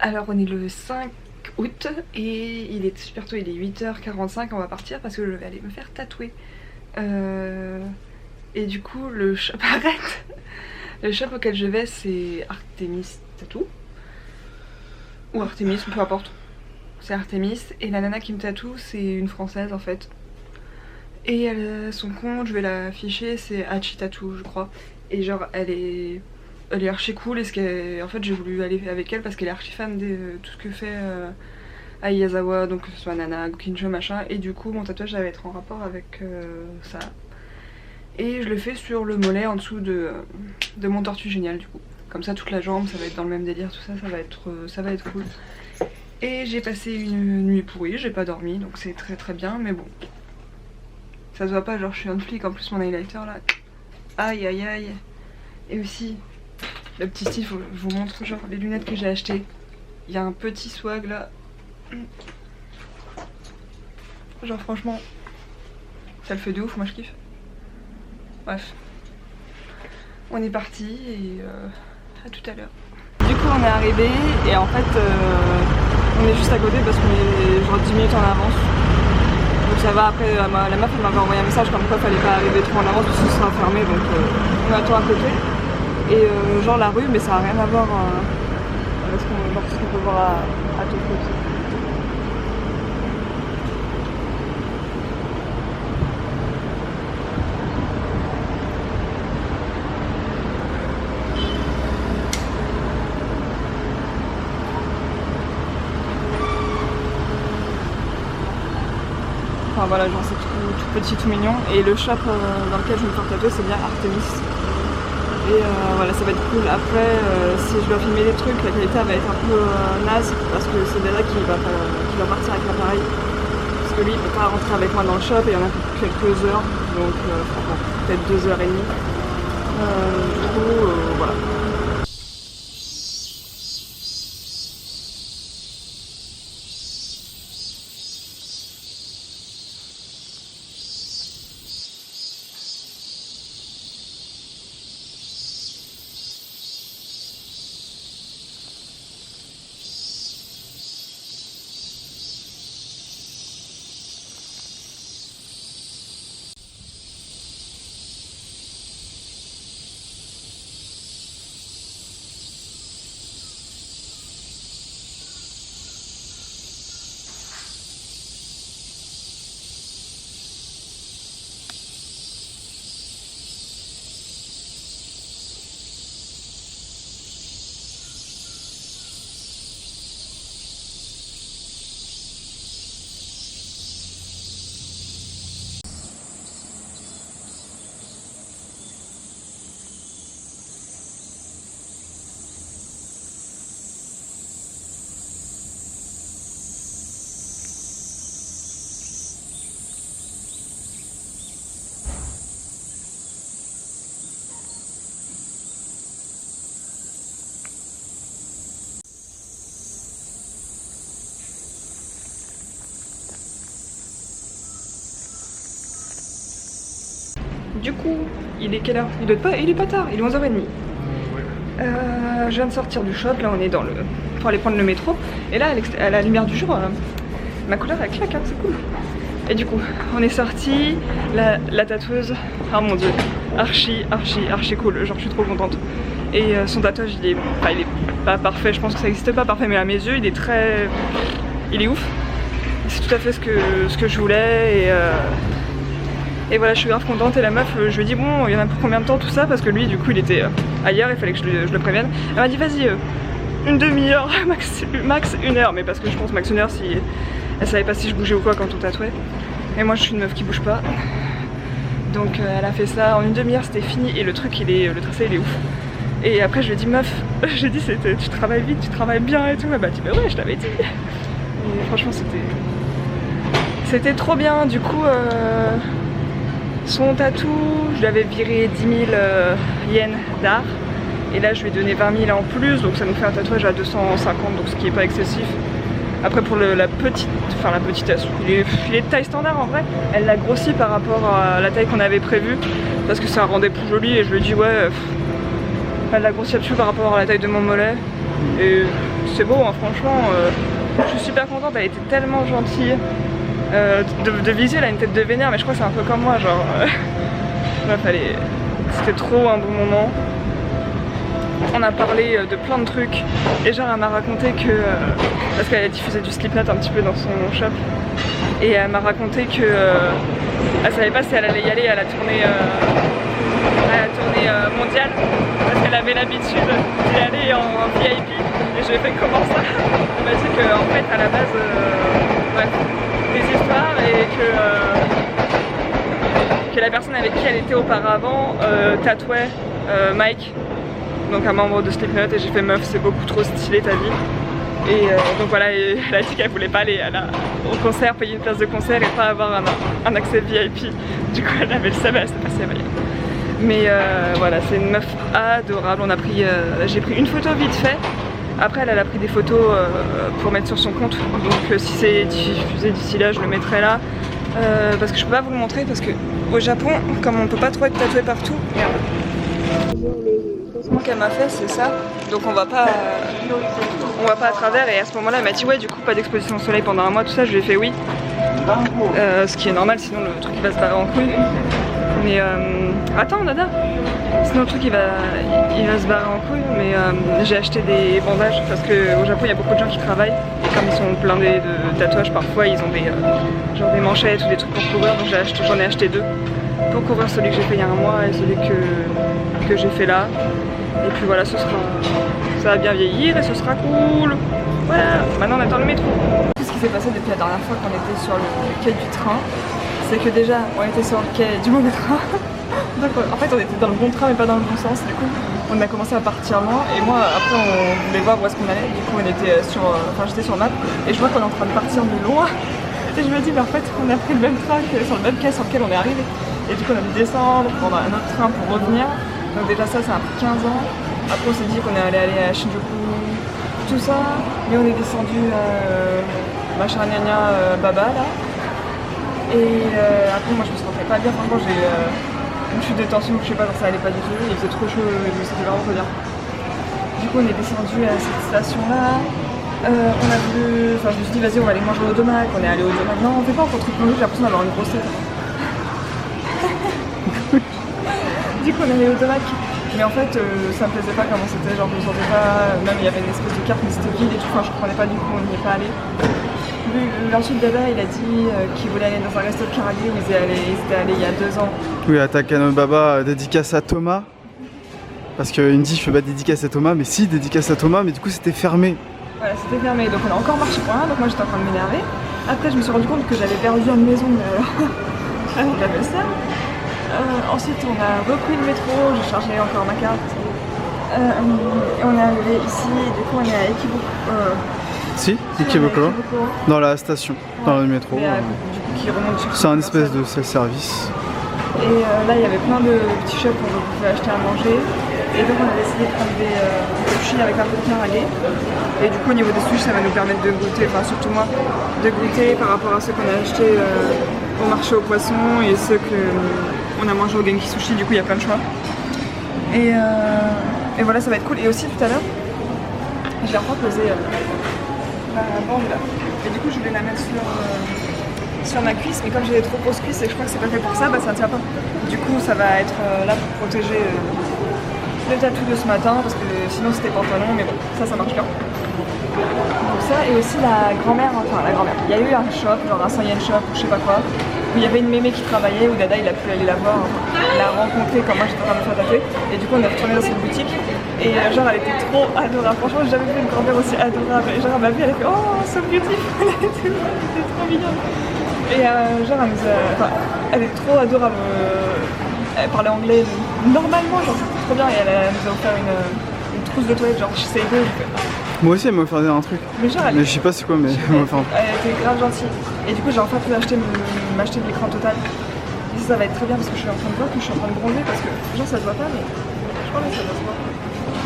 Alors on est le 5 août et il est super tôt, il est 8h45, on va partir parce que je vais aller me faire tatouer. Et du coup le shop arrête. Le shop auquel je vais c'est Artemis Tattoo. Ou Artemis, peu importe. C'est Artemis et la nana qui me tatoue c'est une française en fait. Et son compte, je vais l'afficher, c'est Hachi Tattoo je crois. Et genre elle est archi cool et en fait j'ai voulu aller avec elle parce qu'elle est archi fan de tout ce que fait Aizawa, donc que ce soit Nana, Gokinjo machin, et du coup mon tatouage va être en rapport avec ça. Et je le fais sur le mollet en dessous de mon tortue génial du coup. Comme ça toute la jambe, ça va être dans le même délire, tout ça, ça va être cool. Et j'ai passé une nuit pourrie, j'ai pas dormi donc c'est très très bien, mais bon. Ça se voit pas, genre je suis un flic, en plus mon highlighter là. Aïe aïe aïe. Et aussi, le petit style, je vous montre genre les lunettes que j'ai achetées. Il y a un petit swag là. Genre franchement, ça le fait de ouf, moi je kiffe. Bref. On est parti et à tout à l'heure. Du coup on est arrivé et en fait on est juste à côté parce qu'on est genre 10 minutes en avance. Donc ça va, après la meuf elle m'avait envoyé un message comme quoi fallait pas arriver trop en avance parce que ce sera fermé, donc on attend à côté. Et genre la rue, mais ça n'a rien à voir avec ce qu'on peut voir à Tokyo. Enfin voilà, genre c'est tout petit, tout mignon. Et le shop dans lequel je vais me faire tatouer c'est bien Artemis. Et voilà, ça va être cool. Après, si je dois filmer des trucs, la qualité va être un peu naze parce que c'est Dada qui va partir avec l'appareil. Parce que lui, il peut pas rentrer avec moi dans le shop et il y en a pour quelques heures, donc peut-être 2h30. Du coup, voilà. Du coup, il est quelle heure? Il est pas tard, il est 11h30. Je viens de sortir du shop, là on est pour aller prendre le métro. Et là, à la lumière du jour, ma couleur elle claque, hein, c'est cool. Et du coup, on est sorti, la tatoueuse, oh mon dieu, archi cool, genre je suis trop contente. Et son tatouage il est pas parfait, je pense que ça n'existe pas parfait, mais à mes yeux il est ouf. C'est tout à fait ce que je voulais et voilà, je suis grave contente. Et la meuf, je lui ai dit bon, il y en a pour combien de temps tout ça, parce que lui du coup il était ailleurs, il fallait que je le prévienne. Elle m'a dit vas-y, une demi-heure, max 1 heure, mais parce que je pense max 1 heure si elle savait pas si je bougeais ou quoi quand on tatouait. Et moi je suis une meuf qui bouge pas. Donc elle a fait ça, en une demi-heure c'était fini et le truc le tracé il est ouf. Et après je lui ai dit meuf, j'ai dit tu travailles vite, tu travailles bien et tout. Elle m'a dit bah ouais je t'avais dit. Et franchement c'était trop bien. Du coup son tatou, je lui avais viré 10 000 yens d'art. Et là je lui ai donné 20 000 en plus, donc ça nous fait un tatouage à 250, donc ce qui est pas excessif. Après pour la petite il est de taille standard en vrai. Elle l'a grossi par rapport à la taille qu'on avait prévue parce que ça rendait plus joli et je lui ai dit ouais elle l'a grossi dessus par rapport à la taille de mon mollet et fait beau, hein, franchement. Je suis super contente, elle était tellement gentille. De visu, elle a une tête de vénère, mais je crois que c'est un peu comme moi, genre. Bref, c'était trop un bon moment. On a parlé de plein de trucs. Et genre, elle m'a raconté que. Parce qu'elle a diffusé du Slipknot un petit peu dans son shop. Et elle m'a raconté que. Elle savait pas si elle allait y aller à la tournée. Mondiale. Parce qu'elle avait l'habitude d'y aller en VIP. Et je lui ai fait comment ça. Elle m'a dit qu'en fait, à la base. Bref, des histoires et que la personne avec qui elle était auparavant tatouait Mike, donc un membre de Slipknot, et j'ai fait meuf, c'est beaucoup trop stylé ta vie. Et donc voilà, et elle a dit qu'elle voulait pas aller au concert, payer une place de concert et pas avoir un accès VIP. Du coup elle avait le seum, elle s'est passée à Vaille. Mais voilà, c'est une meuf adorable. J'ai pris une photo vite fait. Après elle a pris des photos pour mettre sur son compte. Donc si c'est diffusé d'ici là, je le mettrai là. Parce que je peux pas vous le montrer parce que au Japon, comme on peut pas trop être tatoué partout, merde. Le pansement qu'elle m'a fait, c'est ça. Donc on va pas à travers. Et à ce moment-là, elle m'a dit ouais, du coup pas d'exposition au soleil pendant un mois, tout ça. Je lui ai fait oui. Ce qui est normal, sinon le truc il va se barrer en couille. Mais attends, Nada. Sinon le truc il va se barrer en couille. Mais j'ai acheté des bandages parce qu'au Japon il y a beaucoup de gens qui travaillent. Et comme ils sont blindés de tatouages, parfois ils ont genre des manchettes ou des trucs pour couvrir. Donc j'en ai acheté 2 pour couvrir celui que j'ai fait il y a un mois et celui que j'ai fait là. Et puis voilà, ça va bien vieillir et ce sera cool. Voilà, maintenant on attend le métro. Tout ce qui s'est passé depuis la dernière fois qu'on était sur le quai du train, c'est que déjà on était sur le quai du mauvais train. Donc en fait on était dans le bon train mais pas dans le bon sens. Du coup on a commencé à partir loin et moi après on voulait voir où est-ce qu'on allait. Du coup on était j'étais sur map et je vois qu'on est en train de partir de loin. Et je me dis mais en fait on a pris le même train que sur le même quai sur lequel on est arrivé. Et du coup on a dû descendre, prendre un autre train pour revenir. Donc déjà ça a pris 15 ans. Après on s'est dit qu'on allait aller à Shinjuku, tout ça. Mais on est descendu machin gna baba là. Et après moi je me sentais pas bien, franchement j'ai une chute de tension, je sais pas, genre ça allait pas du tout, il faisait trop chaud, je me sentais vraiment pas bien. Du coup on est descendu à cette station là, je me suis dit vas-y on va aller manger au domac, on est allé au domac, non on fait pas encore truc manger, j'ai l'impression d'avoir une grosse tête. Du coup on est allé au domac, mais en fait ça me plaisait pas comment c'était, genre je me sentais pas, même il y avait une espèce de carte mais c'était vide et tout, enfin je comprenais pas du coup, on n'y est pas allé. Ensuite Dada il a dit qu'il voulait aller dans un resto de Karagé où ils étaient allés il y a 2 ans. Oui, à Takano Baba, dédicace à Thomas. Parce qu'il me dit je fais pas dédicace à Thomas, mais si dédicace à Thomas, mais du coup c'était fermé. Voilà, c'était fermé, donc on a encore marché pour rien, donc moi j'étais en train de m'énerver. Après je me suis rendu compte que j'avais perdu une maison, mais alors j'avais ça. Ensuite on a repris le métro, j'ai chargé encore ma carte. Et on est arrivé ici, du coup on est à Ikebukuro. Si, Ikebukuro, dans la station, dans le métro. C'est un espèce de self-service. Et là il y avait plein de petits shops où on pouvait acheter à manger. Et donc on a décidé de prendre des sushis avec un peu de karagé. Et du coup au niveau des sushis ça va nous permettre de goûter, enfin surtout moi, de goûter par rapport à ceux qu'on a achetés au marché aux poissons et ceux qu'on a mangé au Genki Sushi, du coup il y a plein de choix. Et voilà, ça va être cool. Et aussi tout à l'heure, je vais reposer ma bande là. Et du coup je voulais la mettre sur ma cuisse, mais comme j'ai des trop grosses cuisses et que je crois que c'est pas fait pour ça, bah ça ne tient pas. Du coup ça va être là pour protéger le tatou de ce matin, parce que sinon c'était pantalon, mais bon, ça marche bien. Donc ça, et aussi la grand-mère, il y a eu un shop, genre un Saiyan shop ou je sais pas quoi, où il y avait une mémé qui travaillait, où Dada il a pu aller la voir, la rencontrer quand moi j'étais en train de me faire tatouer, et du coup on est retourné dans cette boutique, et genre elle était trop adorable, franchement j'ai jamais vu une grand-mère aussi adorable, et genre elle m'a vu, elle a fait oh so beautiful, elle était trop mignonne, et genre elle est trop adorable, elle parlait anglais normalement, genre c'était trop bien, et elle nous a offert une trousse de toilette, genre chez Seigo. Moi aussi elle m'a offert un truc, mais je sais pas c'est quoi, mais elle était grave gentille. Et du coup j'ai enfin pu m'acheter de l'écran total. Et ça va être très bien parce que je suis en train de voir que je suis en train de bronzer, parce que genre ça se voit pas, mais je crois que ça doit se voir.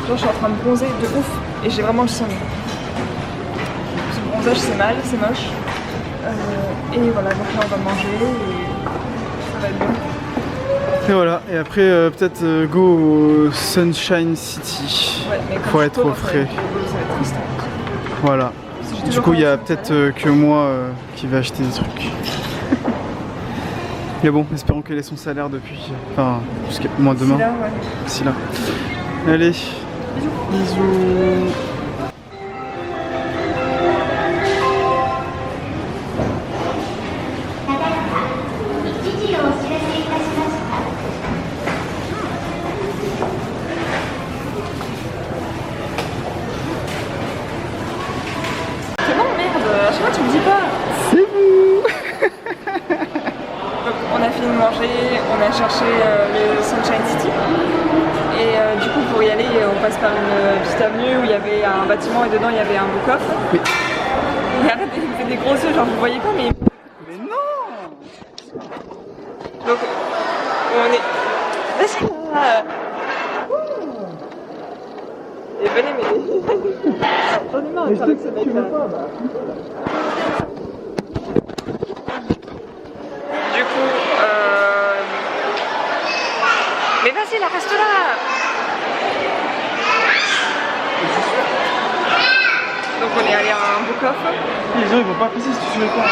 Genre je suis en train de bronzer de ouf et j'ai vraiment le sang. Ce bronzage c'est mal, c'est moche. Et voilà, donc là on va manger et ça va être bon. Et voilà, et après peut-être go au Sunshine City, ouais, pour être au frais. Ça va être triste. Voilà. Du coup, il y a peut-être que moi qui vais acheter des trucs. Mais bon, espérons qu'elle ait son salaire depuis. Enfin, jusqu'à moins demain. Là, ouais. D'ici là. Allez. Bisous. C'est bon, merde, à chaque fois tu me dis pas. C'est vous. Donc, on a fini de manger, on a cherché le Sunshine City. Et du coup, pour y aller, on passe par une petite avenue où il y avait un bâtiment et dedans il y avait un book-off. Mais... Et arrête, il me fait des gros yeux, genre vous voyez pas, mais. Mais non. Donc, on est. Vas-y là. Et venez, mais. J'en ai marre avec ce mec là. Du coup, mais vas-y là, reste là. Donc on est allé à un book-off. Les gens ils vont pas passer si tu suivais pas.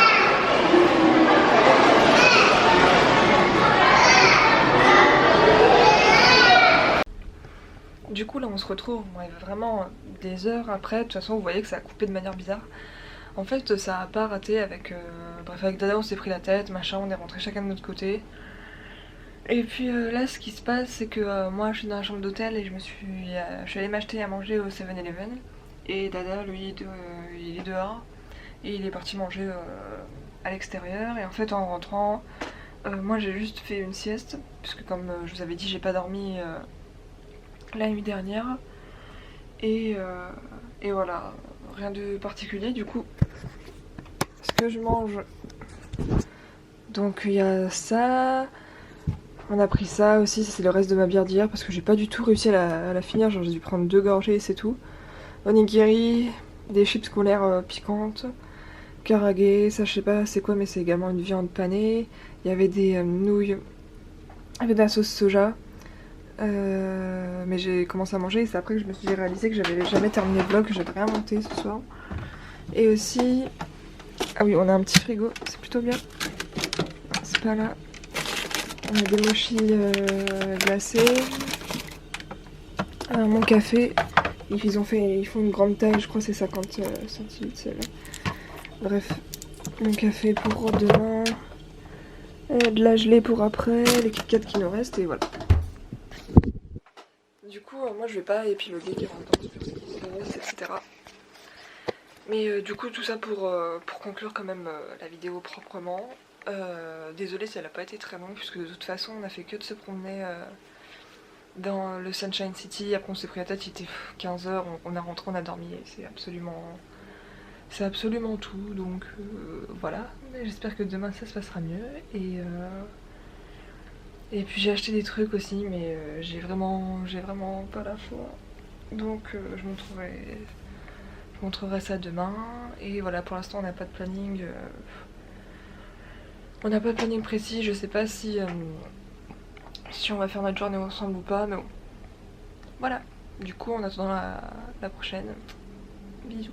Du coup là on se retrouve vraiment des heures après. De toute façon vous voyez que ça a coupé de manière bizarre. En fait ça a pas raté avec... Bref, avec Dada on s'est pris la tête, machin, on est rentré chacun de notre côté. Et puis là ce qui se passe c'est que moi je suis dans la chambre d'hôtel et je suis allée m'acheter à manger au 7-Eleven. Et Dada lui il est dehors et il est parti manger à l'extérieur. Et en fait en rentrant, moi j'ai juste fait une sieste puisque comme je vous avais dit j'ai pas dormi la nuit dernière. Et voilà, rien de particulier. Du coup ce que je mange, donc il y a ça. On a pris ça aussi, ça c'est le reste de ma bière d'hier parce que j'ai pas du tout réussi à la finir, genre j'ai dû prendre 2 gorgées et c'est tout. Onigiri, des chips qui ont l'air piquantes, karage, ça je sais pas c'est quoi mais c'est également une viande panée. Il y avait des nouilles avec de la sauce soja, mais j'ai commencé à manger et c'est après que je me suis réalisé que j'avais jamais terminé le vlog, que j'avais rien monté ce soir. Et aussi, ah oui on a un petit frigo, c'est plutôt bien, c'est pas là. On a des mochis glacés, mon café, ils font une grande taille, je crois que c'est 50 centilitres celle-là. Bref, mon café pour demain, de la gelée pour après, les Kit Kat qui nous restent et voilà. Du coup, moi je vais pas épiloguer 40 ans, etc. Mais du coup tout ça pour conclure quand même la vidéo proprement. Désolée si elle n'a pas été très longue puisque de toute façon on a fait que de se promener dans le Sunshine City. Après on s'est pris la tête, il était 15h, on est rentré, on a dormi et c'est absolument tout. Donc voilà, j'espère que demain ça se passera mieux. Et puis j'ai acheté des trucs aussi mais j'ai vraiment pas la foi. Donc je montrerai ça demain. Et voilà, pour l'instant on n'a pas de planning. On n'a pas de planning précis, je sais pas si on va faire notre journée ensemble ou pas, mais bon. Voilà, du coup en attendant la prochaine, bisous.